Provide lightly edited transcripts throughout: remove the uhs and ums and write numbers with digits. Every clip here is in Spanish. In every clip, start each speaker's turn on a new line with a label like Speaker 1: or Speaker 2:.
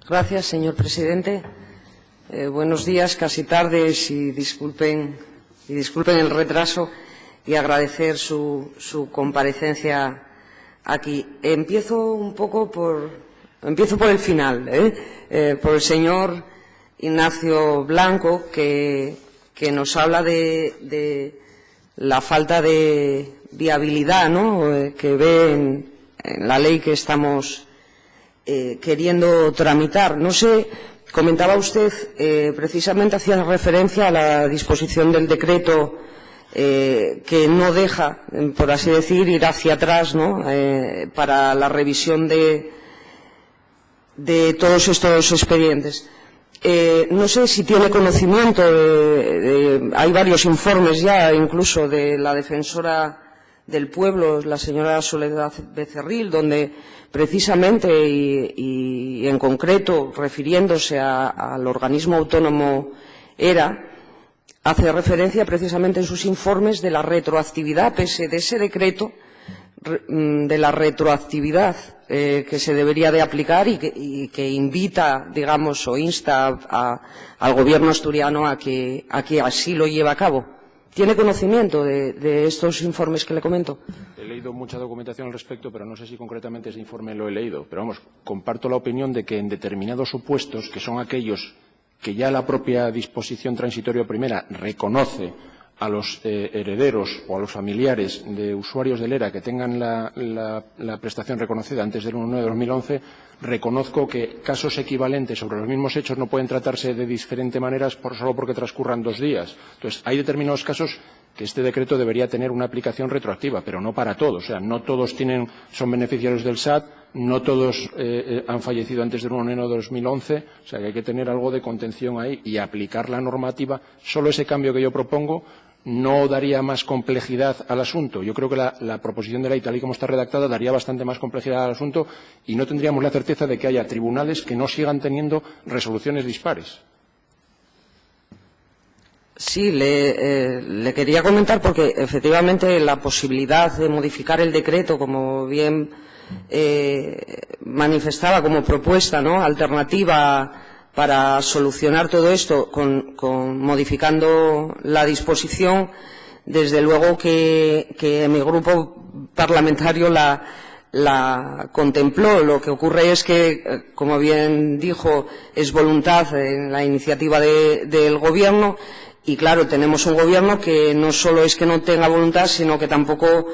Speaker 1: Gracias, señor presidente. Buenos días, casi tardes, y disculpen el retraso y agradecer su comparecencia aquí. Empiezo por el final, por el señor Ignacio Blanco, que nos habla de la falta de viabilidad, ¿no?, que ve en la ley que estamos queriendo tramitar. No sé, comentaba usted, precisamente hacía referencia a la disposición del decreto que no deja, por así decir, ir hacia atrás, ¿no?, para la revisión de todos estos expedientes. No sé si tiene conocimiento hay varios informes ya, incluso de la defensora del pueblo, la señora Soledad Becerril, donde precisamente y en concreto refiriéndose al organismo autónomo ERA, hace referencia precisamente en sus informes de la retroactividad, pese de ese decreto, de la retroactividad que se debería de aplicar y que invita, digamos, o insta al Gobierno asturiano a que así lo lleve a cabo. ¿Tiene conocimiento de estos informes que le comento?
Speaker 2: He leído mucha documentación al respecto, pero no sé si concretamente ese informe lo he leído. Pero vamos, comparto la opinión de que en determinados supuestos, que son aquellos que ya la propia disposición transitoria primera reconoce a los herederos o a los familiares de usuarios del ERA que tengan la prestación reconocida antes del 1 de 2011, reconozco que casos equivalentes sobre los mismos hechos no pueden tratarse de diferentes maneras solo porque transcurran 2 días. Entonces, hay determinados casos que este decreto debería tener una aplicación retroactiva, pero no para todos. O sea, no todos son beneficiarios del SAT, no todos han fallecido antes del 1 de enero de 2011. O sea, que hay que tener algo de contención ahí y aplicar la normativa. Solo ese cambio que yo propongo no daría más complejidad al asunto. Yo creo que la proposición de ley, tal y como está redactada, daría bastante más complejidad al asunto y no tendríamos la certeza de que haya tribunales que no sigan teniendo resoluciones dispares.
Speaker 1: Sí, le quería comentar porque efectivamente la posibilidad de modificar el decreto, como bien manifestaba como propuesta, ¿no?, alternativa para solucionar todo esto, modificando la disposición, desde luego que mi grupo parlamentario la contempló. Lo que ocurre es que, como bien dijo, es voluntad en la iniciativa del Gobierno. Y claro, tenemos un Gobierno que no solo es que no tenga voluntad, sino que tampoco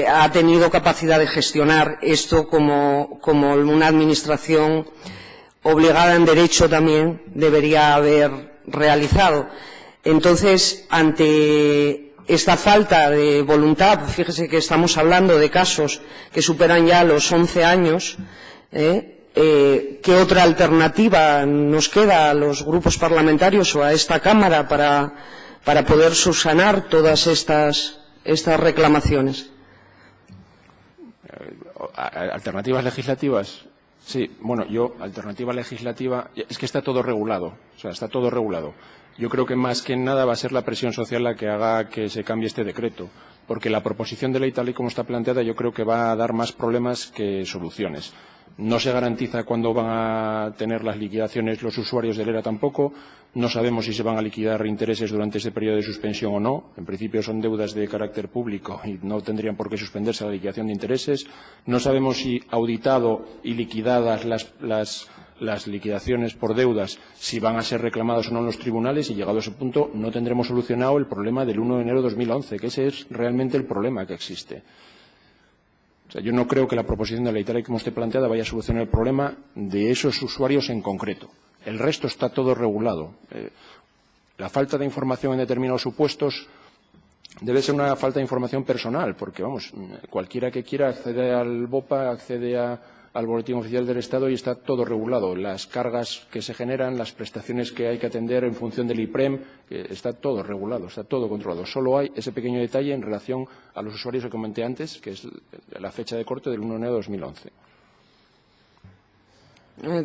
Speaker 1: ha tenido capacidad de gestionar esto como una administración obligada en derecho también debería haber realizado. Entonces, ante esta falta de voluntad, fíjese que estamos hablando de casos que superan ya los 11 años, ¿qué otra alternativa nos queda a los grupos parlamentarios o a esta Cámara para poder subsanar todas estas reclamaciones?
Speaker 2: ¿Alternativas legislativas? Sí, bueno, alternativa legislativa, es que está todo regulado, o sea, está todo regulado. Yo creo que más que nada va a ser la presión social la que haga que se cambie este decreto, porque la proposición de ley tal y como está planteada yo creo que va a dar más problemas que soluciones. No se garantiza cuándo van a tener las liquidaciones los usuarios del ERA tampoco. No sabemos si se van a liquidar intereses durante ese periodo de suspensión o no. En principio son deudas de carácter público y no tendrían por qué suspenderse la liquidación de intereses. No sabemos si auditado y liquidadas las liquidaciones por deudas, si van a ser reclamadas o no en los tribunales, y llegado a ese punto no tendremos solucionado el problema del 1 de enero de 2011, que ese es realmente el problema que existe. O sea, yo no creo que la proposición de ley tal y como esté planteada vaya a solucionar el problema de esos usuarios en concreto. El resto está todo regulado. La falta de información en determinados supuestos debe ser una falta de información personal, porque, vamos, cualquiera que quiera accede al BOPA, accede al Boletín Oficial del Estado y está todo regulado. Las cargas que se generan, las prestaciones que hay que atender en función del IPREM, está todo regulado, está todo controlado. Solo hay ese pequeño detalle en relación a los usuarios que comenté antes, que es la fecha de corte del 1 de enero de 2011.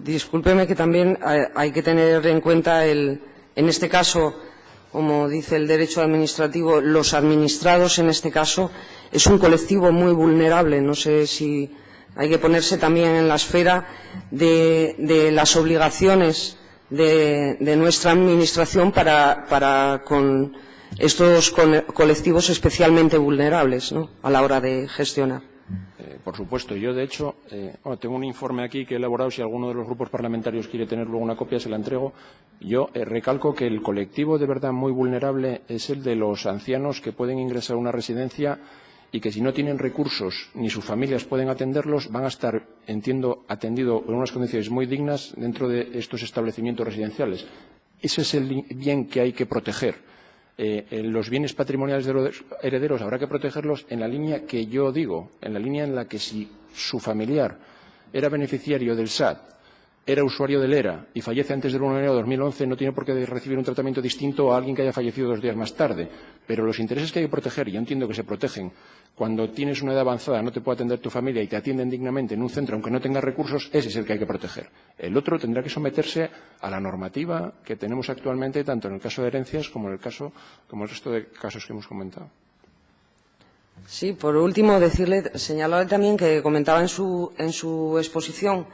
Speaker 1: Discúlpeme que también hay que tener en cuenta en este caso, como dice el derecho administrativo, los administrados en este caso es un colectivo muy vulnerable. No sé si Hay que ponerse también en la esfera de las obligaciones de nuestra Administración para con estos colectivos especialmente vulnerables, ¿no?, a la hora de gestionar.
Speaker 2: Por supuesto. Yo, de hecho, tengo un informe aquí que he elaborado. Si alguno de los grupos parlamentarios quiere tener luego una copia, se la entrego. Yo recalco que el colectivo de verdad muy vulnerable es el de los ancianos que pueden ingresar a una residencia y que, si no tienen recursos ni sus familias pueden atenderlos, van a estar, entiendo, atendidos en unas condiciones muy dignas dentro de estos establecimientos residenciales. Ese es el bien que hay que proteger. Los bienes patrimoniales de los herederos habrá que protegerlos en la línea que yo digo, en la línea en la que, si su familiar era beneficiario del SAT, era usuario del ERA y fallece antes del 1 de enero de 2011, no tiene por qué recibir un tratamiento distinto a alguien que haya fallecido 2 días más tarde. Pero los intereses que hay que proteger, y yo entiendo que se protegen cuando tienes una edad avanzada, no te puede atender tu familia y te atienden dignamente en un centro, aunque no tengas recursos, ese es el que hay que proteger. El otro tendrá que someterse a la normativa que tenemos actualmente, tanto en el caso de herencias como en el resto de casos que hemos comentado.
Speaker 1: Sí, por último, señalarle también que comentaba en su exposición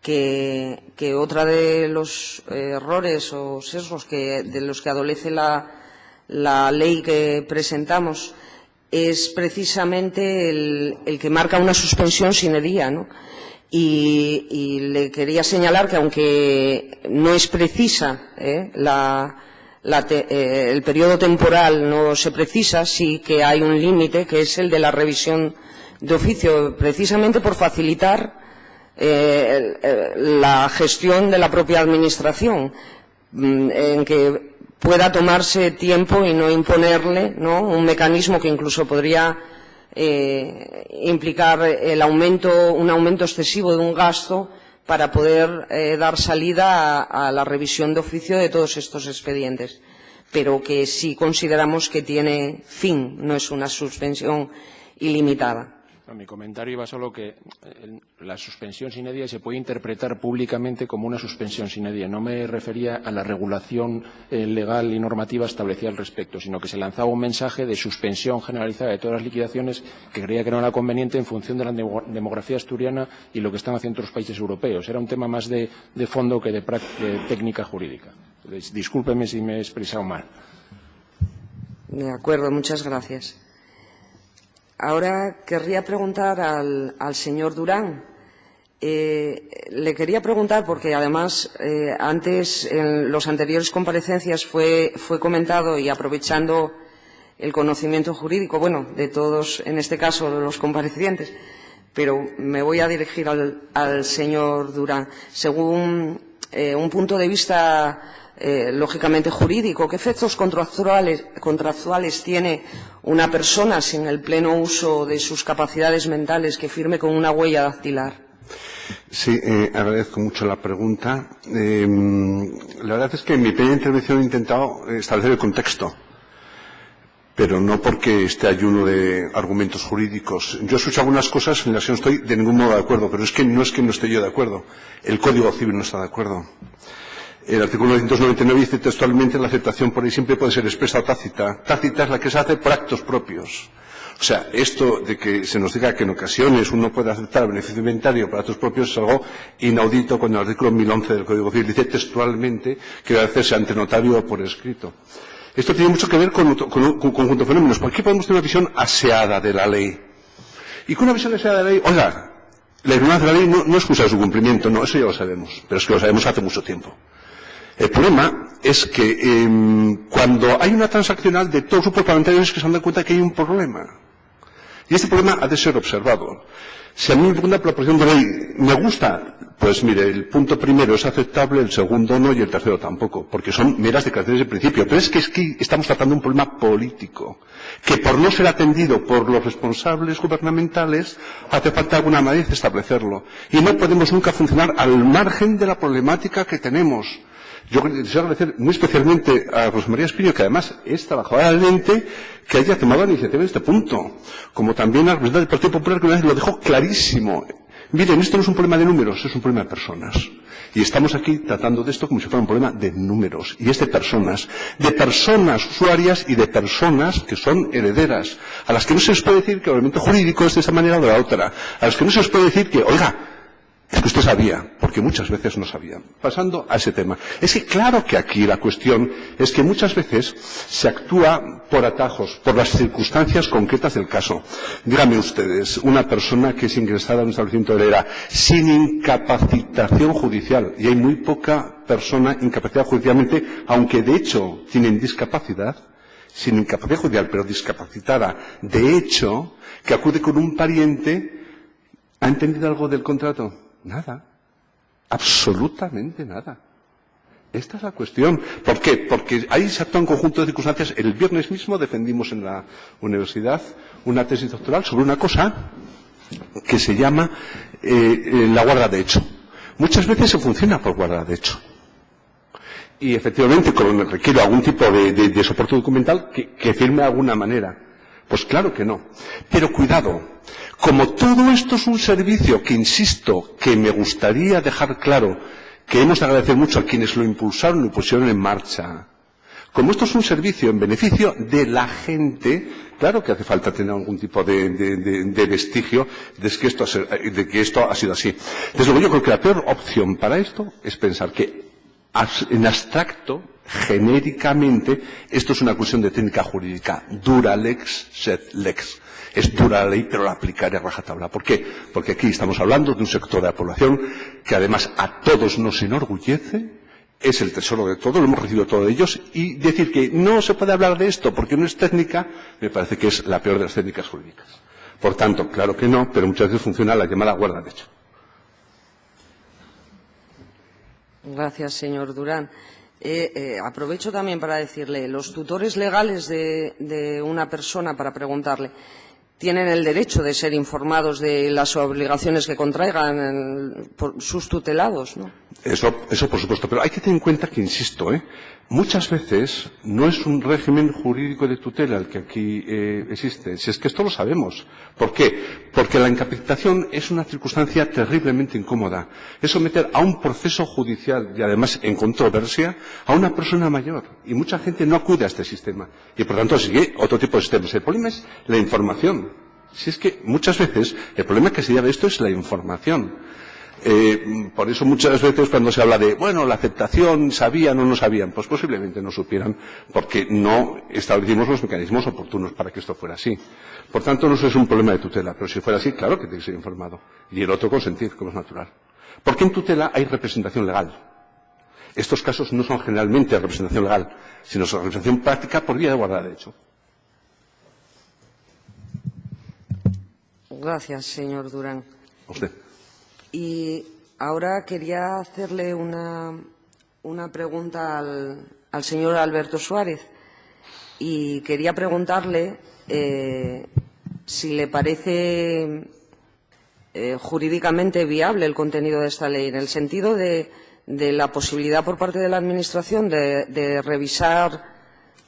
Speaker 1: que otra de los errores o sesgos de los que adolece la ley que presentamos es precisamente el que marca una suspensión sine die, ¿no? Y le quería señalar que, aunque no es precisa el periodo temporal, no se precisa, sí que hay un límite, que es el de la revisión de oficio, precisamente por facilitar la gestión de la propia Administración, en que pueda tomarse tiempo y no imponerle, ¿no?, un mecanismo que incluso podría implicar un aumento excesivo de un gasto para poder dar salida a la revisión de oficio de todos estos expedientes, pero que sí consideramos que tiene fin, no es una suspensión ilimitada.
Speaker 2: Mi comentario iba solo que la suspensión sine die se puede interpretar públicamente como una suspensión sine die. No me refería a la regulación legal y normativa establecida al respecto, sino que se lanzaba un mensaje de suspensión generalizada de todas las liquidaciones que creía que no era conveniente en función de la demografía asturiana y lo que están haciendo otros países europeos. Era un tema más de fondo que de técnica jurídica. Discúlpeme si me he expresado mal.
Speaker 1: De acuerdo, muchas gracias. Ahora querría preguntar al señor Durán. Le quería preguntar, porque además antes, en las anteriores comparecencias, fue comentado, y aprovechando el conocimiento jurídico, bueno, de todos, en este caso, de los comparecientes, pero me voy a dirigir al señor Durán. Según un punto de vista lógicamente jurídico, ¿qué efectos contractuales tiene una persona sin el pleno uso de sus capacidades mentales que firme con una huella dactilar?
Speaker 3: Sí, agradezco mucho la pregunta. La verdad es que en mi primera intervención he intentado establecer el contexto, pero no porque esté ayuno de argumentos jurídicos. Yo escucho algunas cosas en las que no estoy de ningún modo de acuerdo, pero no es que no esté yo de acuerdo. El Código Civil no está de acuerdo. El artículo 999 dice textualmente: la aceptación por ahí siempre puede ser expresa o tácita. Tácita es la que se hace por actos propios. O sea, esto de que se nos diga que en ocasiones uno puede aceptar beneficio inventario para actos propios es algo inaudito, cuando el artículo 1011 del Código Civil dice textualmente que debe hacerse ante notario o por escrito. Esto tiene mucho que ver con un conjunto de fenómenos. ¿Por qué podemos tener una visión aseada de la ley? Y con una visión aseada de la ley, oiga, la ignorancia de la ley no es excusa de su cumplimiento, no, eso ya lo sabemos, pero es que lo sabemos hace mucho tiempo. El problema es que cuando hay una transaccional de todos los grupos parlamentarios que se han dado cuenta que hay un problema. Y este problema ha de ser observado. Si a mí me pregunta por la proposición de ley, ¿me gusta? Pues mire, el punto primero es aceptable, el segundo no y el tercero tampoco, porque son meras declaraciones de principio. Pero es que estamos tratando un problema político, que por no ser atendido por los responsables gubernamentales, hace falta alguna manera de establecerlo. Y no podemos nunca funcionar al margen de la problemática que tenemos. Yo quisiera agradecer muy especialmente a Rosa María Espino, que además es trabajadora del ente, que haya tomado la iniciativa en este punto. Como también a la representante del Partido Popular, que una vez lo dejó clarísimo. Miren, esto no es un problema de números, es un problema de personas. Y estamos aquí tratando de esto como si fuera un problema de números. Y es de personas usuarias y de personas que son herederas, a las que no se les puede decir que el elemento jurídico es de esa manera o de la otra, a las que no se les puede decir que, oiga, es que usted sabía, porque muchas veces no sabían. Pasando a ese tema. Es que claro que aquí la cuestión es que muchas veces se actúa por atajos, por las circunstancias concretas del caso. Díganme ustedes, una persona que es ingresada en un establecimiento de ERA sin incapacitación judicial, y hay muy poca persona incapacitada judicialmente, aunque de hecho tienen discapacidad, sin incapacidad judicial, pero discapacitada, de hecho, que acude con un pariente, ¿ha entendido algo del contrato? Nada. Absolutamente nada. Esta es la cuestión. ¿Por qué? Porque ahí se actúa un conjunto de circunstancias. El viernes mismo defendimos en la universidad una tesis doctoral sobre una cosa que se llama la guarda de hecho. Muchas veces se funciona por guarda de hecho. Y efectivamente, cuando requiere algún tipo de soporte documental que firme de alguna manera. Pues claro que no. Pero cuidado, como todo esto es un servicio que, insisto, que me gustaría dejar claro que hemos de agradecer mucho a quienes lo impulsaron y lo pusieron en marcha. Como esto es un servicio en beneficio de la gente, claro que hace falta tener algún tipo de vestigio de que esto ha sido así. Desde luego yo creo que la peor opción para esto es pensar que en abstracto, genéricamente, esto es una cuestión de técnica jurídica. Dura lex, sed lex. Es dura la ley, pero la aplicaré a rajatabla. ¿Por qué? Porque aquí estamos hablando de un sector de la población que además a todos nos enorgullece, es el tesoro de todos, lo hemos recibido todos ellos, y decir que no se puede hablar de esto porque no es técnica, me parece que es la peor de las técnicas jurídicas. Por tanto, claro que no, pero muchas veces funciona la llamada guarda de hecho.
Speaker 1: Gracias, señor Durán. Aprovecho también para decirle, los tutores legales de una persona, para preguntarle, tienen el derecho de ser informados de las obligaciones que contraigan por sus tutelados, ¿no? Eso
Speaker 3: por supuesto, pero hay que tener en cuenta que, insisto, muchas veces no es un régimen jurídico de tutela el que aquí existe, si es que esto lo sabemos. ¿Por qué? Porque la incapacitación es una circunstancia terriblemente incómoda. Es someter a un proceso judicial y además en controversia a una persona mayor. Y mucha gente no acude a este sistema. Y por tanto sigue otro tipo de sistemas. El problema es la información. Si es que muchas veces el problema que se lleva de esto es la información. Por eso muchas veces cuando se habla de, bueno, la aceptación, ¿sabían o no sabían? Pues posiblemente no supieran porque no establecimos los mecanismos oportunos para que esto fuera así. Por tanto, no es un problema de tutela, pero si fuera así, claro que tiene que ser informado. Y el otro consentir, como es natural. Porque en tutela hay representación legal. Estos casos no son generalmente representación legal, sino son representación práctica por vía de guarda de hecho.
Speaker 1: Gracias, señor Durán.
Speaker 3: A usted.
Speaker 1: Y ahora quería hacerle una pregunta al señor Alberto Suárez. Y quería preguntarle si le parece jurídicamente viable el contenido de esta ley, en el sentido de la posibilidad por parte de la Administración de revisar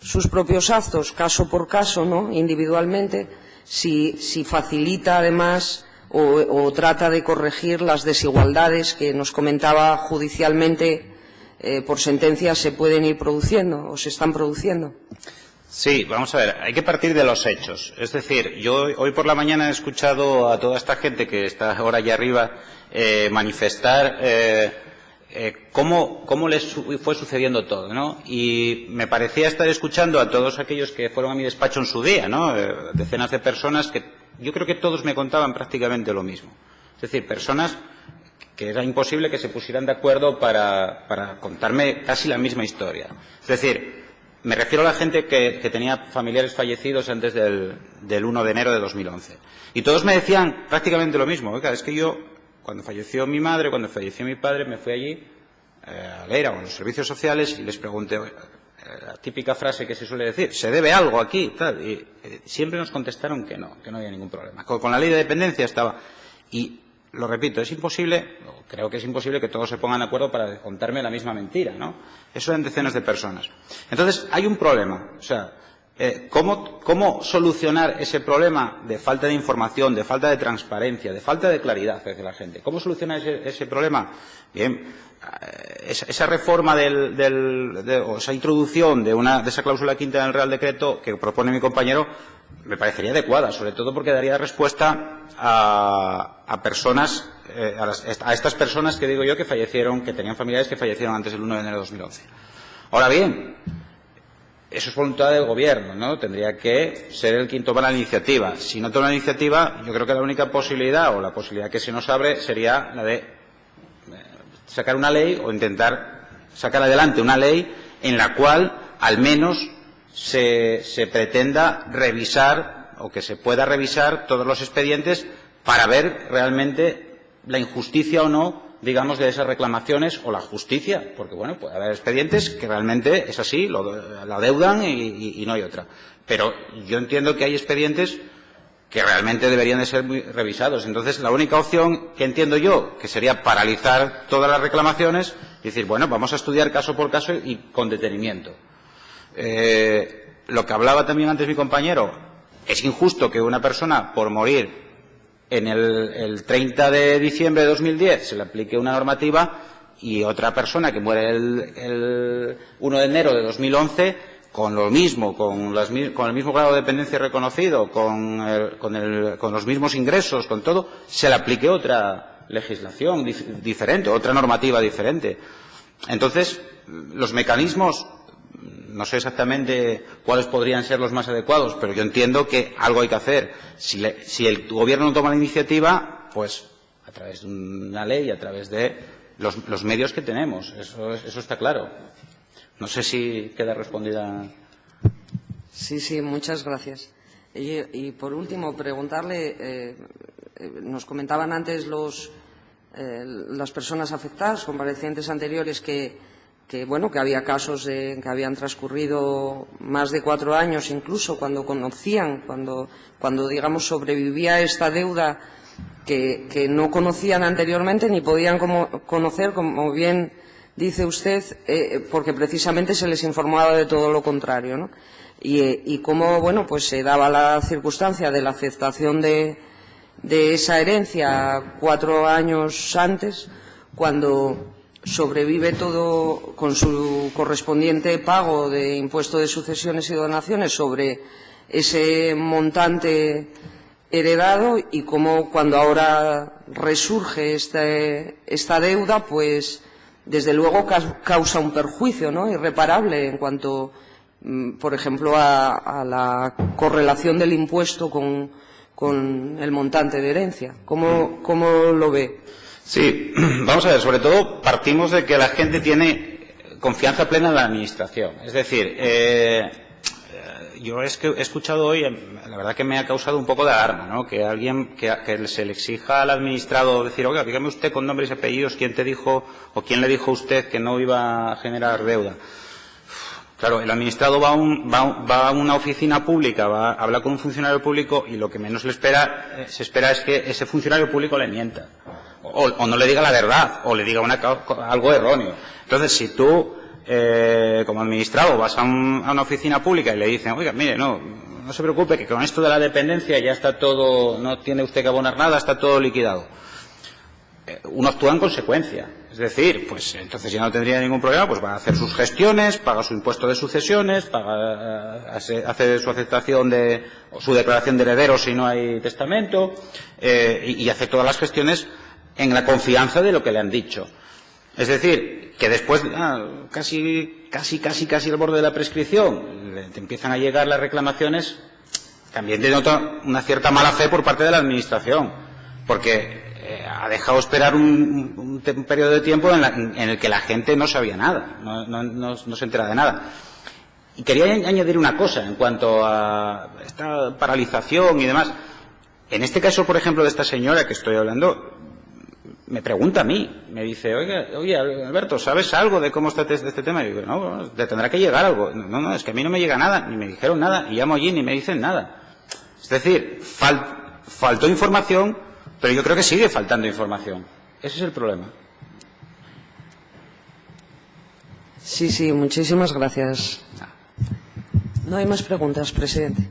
Speaker 1: sus propios actos, caso por caso, ¿no?, individualmente, si facilita además o trata de corregir las desigualdades que nos comentaba judicialmente por sentencias se pueden ir produciendo o se están produciendo.
Speaker 4: Sí, vamos a ver, hay que partir de los hechos. Es decir, yo hoy por la mañana he escuchado a toda esta gente que está ahora allá arriba manifestar cómo les fue sucediendo todo, ¿no? Y me parecía estar escuchando a todos aquellos que fueron a mi despacho en su día, ¿no? Decenas de personas que yo creo que todos me contaban prácticamente lo mismo. Es decir, personas que era imposible que se pusieran de acuerdo para contarme casi la misma historia. Es decir, me refiero a la gente que tenía familiares fallecidos antes del 1 de enero de 2011. Y todos me decían prácticamente lo mismo. Oiga, es que yo, cuando falleció mi madre, cuando falleció mi padre, me fui allí a leer a los servicios sociales y les pregunté, la típica frase que se suele decir, ¿se debe algo aquí? Tal, y siempre nos contestaron que no había ningún problema. Con la ley de dependencia estaba. Y lo repito, es imposible, creo que es imposible que todos se pongan de acuerdo para contarme la misma mentira, ¿no? Eso eran decenas de personas. Entonces, hay un problema. O sea, ¿Cómo solucionar ese problema de falta de información, de falta de transparencia, de falta de claridad hacia la gente? ¿Cómo solucionar ese problema? Bien, esa reforma o esa introducción de esa cláusula quinta en el Real Decreto que propone mi compañero me parecería adecuada, sobre todo porque daría respuesta a personas, a estas personas que digo yo que fallecieron, que tenían familiares que fallecieron antes del 1 de enero de 2011. Ahora bien, eso es voluntad del Gobierno, ¿no? Tendría que ser el quien toma la iniciativa. Si no toma la iniciativa, yo creo que la única posibilidad, o la posibilidad que se nos abre, sería la de sacar una ley o intentar sacar adelante una ley en la cual, al menos, se pretenda revisar, o que se pueda revisar todos los expedientes para ver realmente la injusticia o no, digamos, de esas reclamaciones o la justicia, porque bueno, puede haber expedientes que realmente es así, la adeudan y no hay otra. Pero yo entiendo que hay expedientes que realmente deberían de ser muy revisados. Entonces, la única opción que entiendo yo, que sería paralizar todas las reclamaciones y decir, bueno, vamos a estudiar caso por caso y con detenimiento. Lo que hablaba también antes mi compañero, es injusto que una persona, por morir en el 30 de diciembre de 2010 se le aplique una normativa y otra persona que muere el 1 de enero de 2011 con lo mismo, con el mismo grado de dependencia reconocido, con los mismos ingresos, con todo, se le aplique otra legislación diferente, otra normativa diferente. Entonces, los mecanismos, no sé exactamente cuáles podrían ser los más adecuados, pero yo entiendo que algo hay que hacer. Si el Gobierno no toma la iniciativa, pues a través de una ley, a través de los medios que tenemos. Eso está claro. No sé si queda respondida.
Speaker 1: Sí, muchas gracias. Y por último, preguntarle, nos comentaban antes las personas afectadas, comparecientes anteriores, que había casos que habían transcurrido más de 4 años, incluso cuando conocían, cuando digamos sobrevivía esta deuda que no conocían anteriormente ni podían conocer, como bien dice usted, porque precisamente se les informaba de todo lo contrario, ¿no? Y cómo, pues se daba la circunstancia de la aceptación de esa herencia 4 años antes, cuando sobrevive todo con su correspondiente pago de impuesto de sucesiones y donaciones sobre ese montante heredado, y cómo cuando ahora resurge esta deuda, pues desde luego causa un perjuicio, ¿no?, irreparable en cuanto, por ejemplo, a la correlación del impuesto con el montante de herencia. ¿Cómo lo ve?
Speaker 4: Sí, vamos a ver, sobre todo partimos de que la gente tiene confianza plena en la Administración. Es decir, yo he escuchado hoy, la verdad que me ha causado un poco de alarma, ¿no?, que alguien, que se le exija al administrado decir, oiga, dígame usted con nombres y apellidos quién te dijo o quién le dijo a usted que no iba a generar deuda. Claro, el administrado va a una oficina pública, va a hablar con un funcionario público y lo que menos se espera es que ese funcionario público le mienta. O no le diga la verdad, o le diga algo erróneo. Entonces, si tú, como administrado, vas a una oficina pública y le dicen, oiga, mire, no se preocupe, que con esto de la dependencia ya está todo, no tiene usted que abonar nada, está todo liquidado. Uno actúa en consecuencia. Es decir, pues entonces ya no tendría ningún problema, pues va a hacer sus gestiones, paga su impuesto de sucesiones, hace su aceptación o su declaración de herederos si no hay testamento, y hace todas las gestiones en la confianza de lo que le han dicho. Es decir, que después, casi al borde de la prescripción, te empiezan a llegar las reclamaciones, también denota una cierta mala fe por parte de la Administración, porque ha dejado esperar un periodo de tiempo en el que la gente no sabía nada, no se entera de nada. Y quería añadir una cosa en cuanto a esta paralización y demás. En este caso, por ejemplo, de esta señora que estoy hablando, me pregunta a mí, me dice, oye, Alberto, ¿sabes algo de cómo está este tema? Y digo, no, te tendrá que llegar algo. No, es que a mí no me llega nada, ni me dijeron nada, y llamo allí ni me dicen nada. Es decir, faltó información, pero yo creo que sigue faltando información. Ese es el problema.
Speaker 1: Sí, muchísimas gracias. No hay más preguntas, presidente.